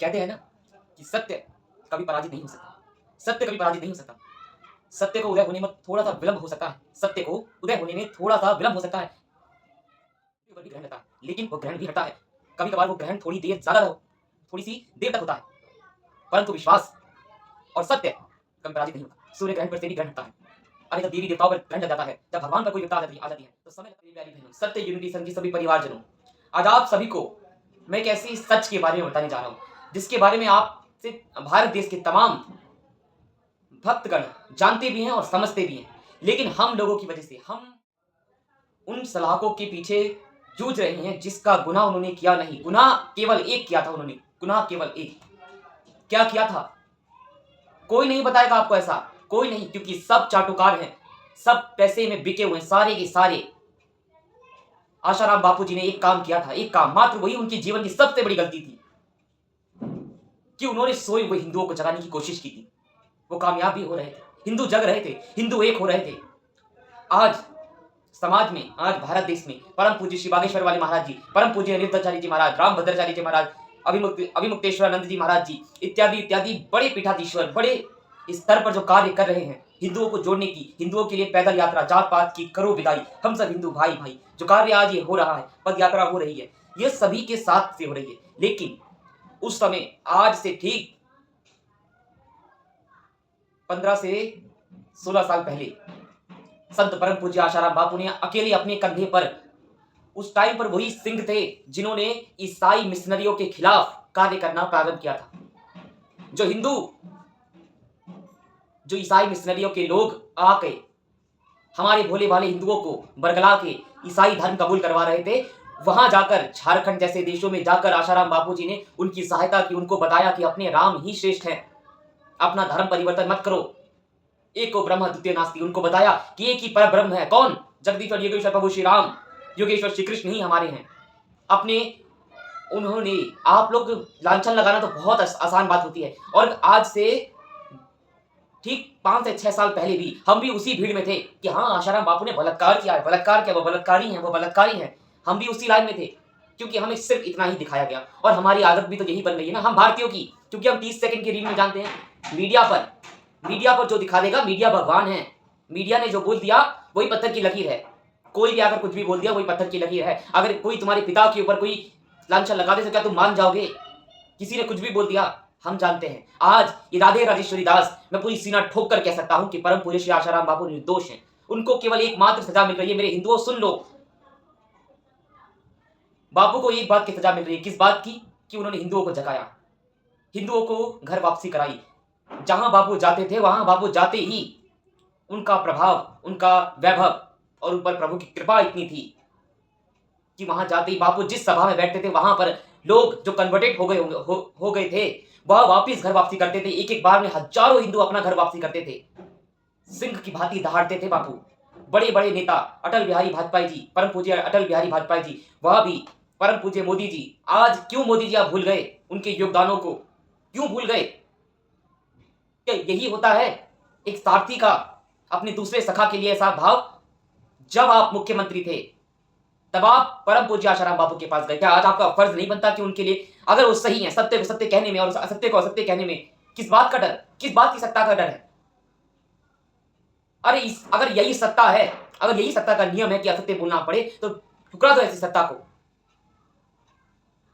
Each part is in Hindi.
कहते हैं ना कि सत्य कभी पराजित नहीं हो सकता। सत्य कभी पराजित नहीं हो सकता। सत्य को उदय होने में थोड़ा सा विलंब हो सकता है। सत्य को उदय होने में थोड़ा सा विलंब हो सकता है। भी ग्रहण रहता है, लेकिन वो ग्रहण भी हटता है। कभी कभार वो ग्रहण थोड़ी देर ज्यादा थोड़ी सी देर तक होता है, परंतु विश्वास और सत्य कभी पराजित नहीं होता। सूर्य ग्रहण पर से भी ग्रहण हटता है। अरे जब देवी देवताओं पर ग्रहण लग जाता है, जब भगवान पर कोई विपदा आ जाती है तो समय लगता है। प्यारी बहनों, सत्य यूनिटी संघ की सभी परिवारजनों, आज आप सभी को मैं एक ऐसी सच के बारे में बताने जा रहा हूं जिसके बारे में आपसे भारत देश के तमाम भक्तगण जानते भी हैं और समझते भी हैं, लेकिन हम लोगों की वजह से हम उन सलाहकों के पीछे जूझ रहे हैं जिसका गुनाह उन्होंने किया नहीं। गुनाह केवल एक किया था उन्होंने, गुनाह केवल एक। क्या किया था? कोई नहीं बताएगा आपको ऐसा, कोई नहीं, क्योंकि सब चाटुकार हैं, सब पैसे में बिके हुए हैं, सारे के सारे। आशाराम बापू जी ने एक काम किया था, एक काम मात्र, वही उनकी जीवन की सबसे बड़ी गलती थी कि उन्होंने सोए हुए हिंदुओं को जगाने की कोशिश की थी। वो कामयाब भी हो रहे थे, हिंदू जग रहे थे, हिंदू एक हो रहे थे। आज समाज में, आज भारत देश में परम पूज्य श्री बागेश्वर वाले महाराज जी, परम पूज्य अनिरुद्धाचार्य जी महाराज, राम भद्राचार्य जी महाराज, अभिमुक्तेश्वरानंद जी महाराज जी इत्यादि इत्यादि बड़े पीठाधीश्वर बड़े स्तर पर जो कार्य कर रहे हैं हिंदुओं को जोड़ने की, हिंदुओं के लिए पैदल यात्रा, जात पात की करो विदाई, हम सब हिंदू भाई भाई, जो कार्य आज ये हो रहा है, पद यात्रा हो रही है, ये सभी के साथ से हो रही है। लेकिन उस समय, आज से ठीक 15 से 16 साल पहले संत परम पूज्य आशाराम बापू ने अकेले अपने कंधे पर, उस टाइम पर वही सिंह थे जिन्होंने ईसाई मिशनरियों के खिलाफ कार्य करना प्रारंभ किया था। जो ईसाई मिशनरियों के लोग आके हमारे भोले भाले हिंदुओं को बरगला के ईसाई धर्म कबूल करवा रहे थे, वहां जाकर, झारखंड जैसे देशों में जाकर आशाराम बापू जी ने उनकी सहायता की, उनको बताया कि अपने राम ही श्रेष्ठ है, अपना धर्म परिवर्तन मत करो, एको ब्रह्म द्वितीय नास्ति। उनको बताया कि एक ही पर ब्रह्म है, कौन? जगदीश्वर योगेश्वर प्रभु श्री राम, योगेश्वर श्री कृष्ण ही हमारे हैं। अपने उन्होंने, आप लोग लांछन लगाना तो बहुत आसान बात होती है, और आज से ठीक 5 से 6 साल पहले भी हम भी उसी भीड़ में थे कि हाँ, आशाराम बापू ने बलात्कार किया है, बलात्कार किया, वो बलात्कारी हैं, वो बलात्कारी हैं। हम भी उसी लाइन में थे, क्योंकि हमें सिर्फ इतना ही दिखाया गया, और हमारी आदत भी तो यही बन गई है ना हम भारतीयों की, क्योंकि हम 30 सेकंड की रील में जानते हैं। मीडिया पर जो दिखा देगा, मीडिया भगवान है। मीडिया ने जो बोल दिया वही पत्थर की लकीर है। कोई भी अगर कुछ भी बोल दिया वही पत्थर की लकीर है। अगर कोई तुम्हारे पिता के ऊपर कोई लांछन लगा दे तो क्या तुम मान जाओगे? किसी ने कुछ भी बोल दिया, हम जानते हैं। आज ये राधे राजेश्वरी दास, मैं पूरी सीना ठोक कर कह सकता हूं कि परम पूज्य श्री आशाराम बापू निर्दोष हैं। उनको केवल एकमात्र सजा मिल रही है, मेरे हिंदुओं सुन लो, बापू को एक बात की सजा मिल रही है। किस बात की? कि उन्होंने हिंदुओं को जगाया, हिंदुओं को घर वापसी कराई। जहां बापू जाते थे वहां बापू जाते ही उनका प्रभाव, उनका वैभव और उन पर प्रभु की कृपा इतनी थी कि वहां जाते ही बापू जिस सभा में बैठते थे वहां पर लोग जो कन्वर्टेड हो गए थे वह वापिस घर वापसी करते थे। एक एक बार में हजारों हिंदू अपना घर वापसी करते थे। सिंह की भांति दहाड़ते थे बापू। बड़े बड़े नेता, अटल बिहारी वाजपेयी जी, परम पूज्य अटल बिहारी वाजपेयी जी, वह भी, परम पूज्य मोदी जी। आज क्यों मोदी जी आप भूल गए उनके योगदानों को? क्यों भूल गए? यही होता है एक सारथी का अपने दूसरे सखा के लिए ऐसा भाव। जब आप मुख्यमंत्री थे तब आप परम पूज्य आशाराम बापू के पास गए। क्या आज आपका फर्ज नहीं बनता कि उनके लिए, अगर वो सही है, सत्य को सत्य कहने में और असत्य को असत्य कहने में, किस बात का डर, किस बात की सत्ता का डर है? अरे अगर यही सत्ता है, अगर यही सत्ता का नियम है कि असत्य बोलना पड़े, तो ठुकरा दो ऐसी सत्ता को।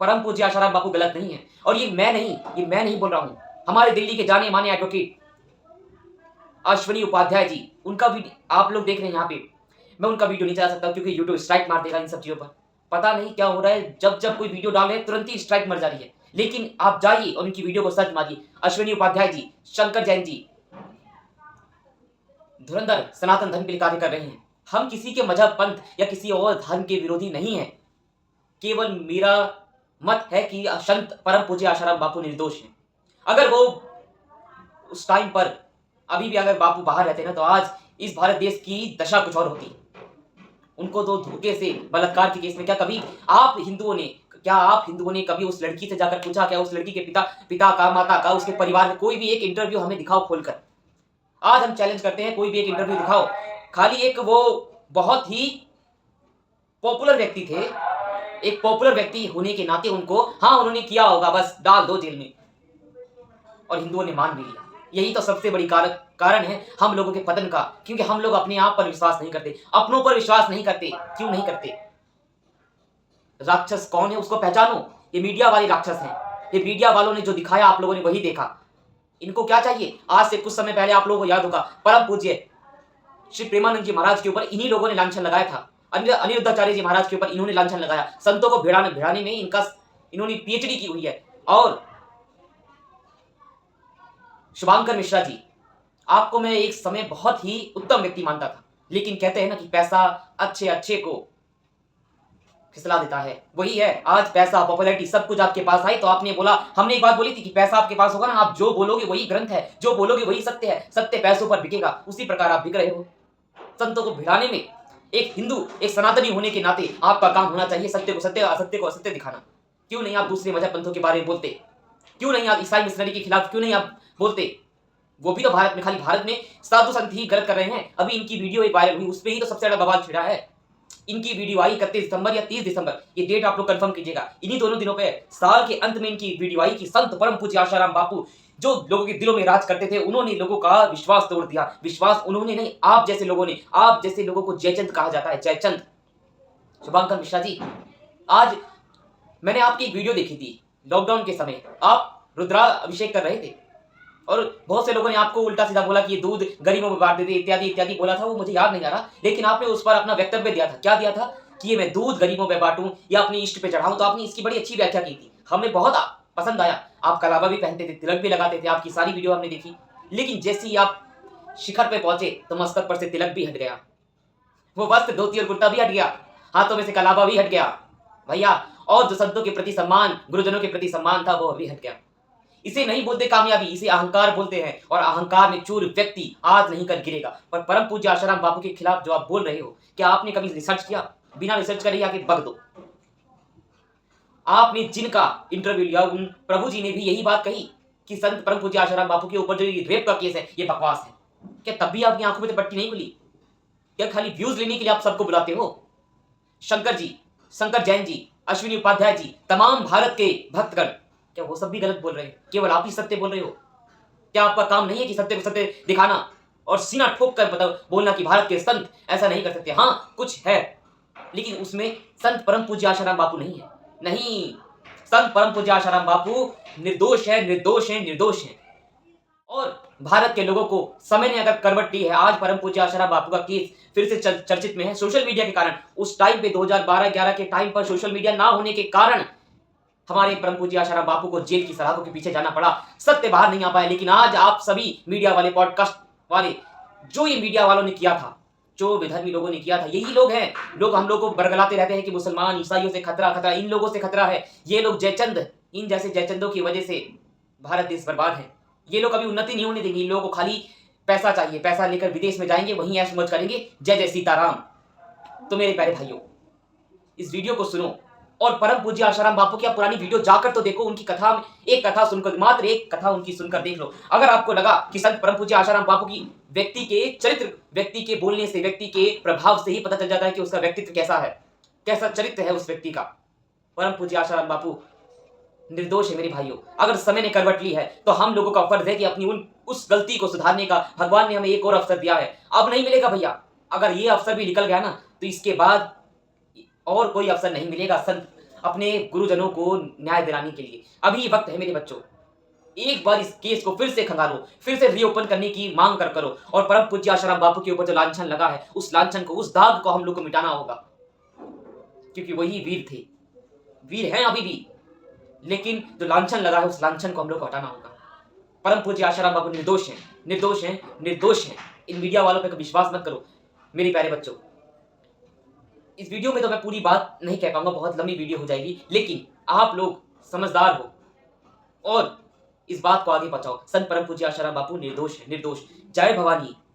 परम पूज्य आशाराम बापू गलत नहीं है, और ये मैं नहीं बोल रहा हूं। हमारे दिल्ली के जाने माने एडवोकेट अश्विनी उपाध्याय जी, उनका भी आप लोग देख रहे हैं यहाँ पे। मैं उनका वीडियो नहीं चला सकता क्योंकि यूट्यूब स्ट्राइक मार देगा इन सब चीजों पर। पता नहीं क्या हो रहा है, जब जब कोई वीडियो डाल रहे हैं तुरंत ही स्ट्राइक मर जा रही है। लेकिन आप जाइए और उनकी वीडियो को सर्च मारिए। अश्विनी उपाध्याय जी, शंकर जैन जी, धुरंधर सनातन धर्म के लिए कार्य कर रहे हैं। हम किसी के मजहब, पंथ या किसी और धर्म के विरोधी नहीं है। केवल मेरा मत है कि संत परम पूज्य आशाराम बापू निर्दोष हैं। अगर वो उस टाइम पर, अभी भी अगर बापू बाहर रहते ना, तो आज इस भारत देश की दशा कुछ और होती। उनको तो धोखे से, बलात्कार के केस में, क्या कभी आप हिंदुओं ने कभी उस लड़की से जाकर पूछा? क्या उस लड़की के पिता का, माता का, उसके परिवार में कोई भी एक इंटरव्यू हमें दिखाओ खोलकर। आज हम चैलेंज करते हैं, कोई भी एक इंटरव्यू दिखाओ। खाली एक वो बहुत ही पॉपुलर व्यक्ति थे, एक पॉपुलर व्यक्ति होने के नाते उनको, हाँ उन्होंने किया होगा, बस डाल दो जेल में। और हिंदुओं ने मान भी लिया। यही तो सबसे बड़ी कारण है हम लोगों के पतन का, क्योंकि हम लोग अपने आप पर विश्वास नहीं करते, अपनों पर विश्वास नहीं करते। क्यों नहीं करते? राक्षस कौन है उसको पहचानो। ये मीडिया वाले राक्षस हैं। ये मीडिया वालों ने जो दिखाया आप लोगों ने वही देखा। इनको क्या चाहिए? आज से कुछ समय पहले आप लोगों को याद होगा, परम पूज्य श्री प्रेमानंद जी महाराज के ऊपर इन्हीं लोगों ने लांछन लगाया था। अनिरुद्धाचार्य जी महाराज के ऊपर इन्होंने लांछन लगाया। संतों को भिड़ाने में इन्होंने पीएचडी की हुई है। और शुभांकर मिश्रा जी, आपको मैं एक समय बहुत ही उत्तम व्यक्ति मानता था, लेकिन कहते हैं ना कि पैसा अच्छे को फिसला देता है। वही है, आज पैसा, पॉपुलैरिटी सब कुछ आपके पास आई तो आपने बोला, हमने एक बात बोली थी कि पैसा आपके पास होगा ना, आप जो बोलोगे वही ग्रंथ है, जो बोलोगे वही सत्य है, सत्य पैसों पर बिकेगा। उसी प्रकार आप बिक रहे हो। संतों को भिड़ाने में एक हिंदू, एक सनातनी होने के नाते आपका काम होना चाहिए सत्य को सत्य, असत्य को असत्य दिखाना। क्यों नहीं आप दूसरे मजहब पंथों के बारे में बोलते? क्यों नहीं आप ईसाई मिशनरी के खिलाफ क्यों नहीं आप बोलते? वो भी तो भारत में, खाली भारत में साधु संत ही गलत कर रहे हैं। अभी इनकी वीडियो एक वायरल हुई, उस पर ही तो सबसे ज्यादा बवाल छिड़ा है। इनकी वीडियो आई 31 दिसंबर या 30 दिसंबर, ये डेट आप लोग कंफर्म कीजिएगा। इन्हीं दोनों दिनों पे साल के अंत में इनकी वीडियो आई कि संत परम पूज्य आशाराम बापू जो लोगों के दिलों में राज करते थे, उन्होंने लोगों का विश्वास तोड़ दिया। विश्वास उन्होंने नहीं, आप जैसे लोगों ने। आप जैसे लोगों को जयचंद कहा जाता है, जयचंद। शुभांकर मिश्रा जी, आज मैंने आपकी एक वीडियो देखी थी लॉकडाउन के समय, आप रुद्रा अभिषेक कर रहे थे और बहुत से लोगों ने आपको उल्टा सीधा बोला कि ये दूध गरीबों में बांट देते, इत्यादि इत्यादि बोला था। वो मुझे याद नहीं आ रहा, लेकिन आपने उस पर अपना वक्तव्य दिया था। क्या दिया था? कि ये मैं दूध गरीबों में बांटूं या अपनी इष्ट पे चढ़ाऊं। तो आपने इसकी बड़ी अच्छी व्याख्या की थी, हमें बहुत पसंद आया। आप कलावा भी पहनते थे, तिलक भी लगाते थे, आपकी सारी वीडियो हमने देखी। लेकिन जैसे ही आप शिखर पे पहुंचे तो मस्तक पर से तिलक भी हट गया, वो वस्त्र, धोती और कुर्ता भी हट गया, हाथों में से कलावा भी हट गया भैया। और जो संतों के प्रति सम्मान, गुरुजनों के प्रति सम्मान था, वो भी हट गया। इसे नहीं बोलते कामयाबी, इसे अहंकार बोलते हैं। और अहंकार में चूर व्यक्ति आज नहीं कर गिरेगा। पर परम पूज्य आशाराम बापू के खिलाफ जो आप बोल रहे हो, क्या आपने कभी रिसर्च किया? बिना रिसर्च करे आके बग दो। आपने जिनका इंटरव्यू लिया, उन प्रभु जी ने भी यही बात कही कि संत परम पूज्य आशाराम बापू के ऊपर जो ये रेप का केस है, ये बकवास है। क्या तब भी आपकी आंखों में पट्टी नहीं खुली? क्या खाली व्यूज लेने के लिए आप सबको बुलाते हो? शंकर जी, शंकर जैन जी, अश्विनी उपाध्याय जी, तमाम भारत के भक्तगण, क्या वो सब भी गलत बोल रहे हैं? केवल आप ही सत्य बोल रहे हो? क्या आपका काम नहीं है कि सत्य को सत्य दिखाना और सीना ठोक कर बोलना कि भारत के संत ऐसा नहीं कर सकते? हाँ, कुछ है, लेकिन उसमें संत परम पूज्य आशाराम बापू नहीं है। नहीं, संत परम पूज्य आशाराम बापू निर्दोष है, निर्दोष है, निर्दोष है। और भारत के लोगों को समय ने अगर करवट दी है, आज परम पूज्य आशाराम बापू का केस फिर से चर्चित में है सोशल मीडिया के कारण। उस टाइम पे 2012-11 के टाइम पर सोशल मीडिया ना होने के कारण हमारे परम पूज्य आशाराम बापू को जेल की सलाखों के पीछे जाना पड़ा, सत्य बाहर नहीं आ पाया। लेकिन आज आप सभी मीडिया वाले, पॉडकास्ट वाले, जो ये मीडिया वालों ने किया था, जो विधर्मी लोगों ने किया था, यही लोग हैं। लोग हम लोग को बरगलाते रहते हैं कि मुसलमान ईसाइयों से खतरा, खतरा, इन लोगों से खतरा है। ये लोग जयचंद, इन जैसे जयचंदों की वजह से भारत देश बर्बाद है। ये लोग कभी उन्नति नहीं होने देंगे। इन लोगों को खाली पैसा चाहिए, पैसा लेकर विदेश में जाएंगे, वहीं ऐश मौज करेंगे। जय जय सीताराम। तो मेरे प्यारे भाइयों, इस वीडियो को सुनो और परम पूज्य आशाराम बापू की आप पुरानी वीडियो जाकर तो देखो। उनकी कथा, एक कथा सुनकर, मात्र एक कथा उनकी सुनकर देख लो। अगर आपको लगा कि संत परम पूज्य आशाराम बापू की व्यक्ति के चरित्र, व्यक्ति के बोलने से, व्यक्ति के प्रभाव से ही पता चल जाता है कि उसका व्यक्तित्व कैसा है, कैसा चरित्र है उस व्यक्ति का। परम पूज्य आशाराम बापू निर्दोष है मेरे भाइयों। अगर समय ने करवट ली है तो हम लोगों का फर्ज है कि अपनी उस गलती को सुधारने का भगवान ने हमें एक और अवसर दिया है। अब नहीं मिलेगा भैया। अगर ये अवसर भी निकल गया ना, तो इसके बाद और कोई अवसर नहीं मिलेगा संत अपने गुरुजनों को न्याय दिलाने के लिए। अभी वक्त है मेरे बच्चों, एक बार इस केस को फिर से खंगालो, फिर से रीओपन करने की मांग करो। और परम पूज्य आशाराम बापू के ऊपर जो लांछन लगा है, उस लांछन को, उस दाग को हम लोग को मिटाना होगा, क्योंकि वही वीर थे, वीर हैं अभी भी। लेकिन जो लांछन लगा है, उस लांछन को हम लोग को हटाना होगा। परम पूज्य आशाराम बापू निर्दोष हैं, निर्दोष हैं, निर्दोष हैं। इन मीडिया वालों पर विश्वास मत करो मेरे प्यारे बच्चों। इस वीडियो में तो मैं पूरी बात नहीं कह पाऊंगा, बहुत लंबी वीडियो हो जाएगी, लेकिन आप लोग समझदार हो और इस बात को आगे पहुंचाओ। संत परम पूज्य आशाराम बापू निर्दोष है, निर्दोष। जय भवानी।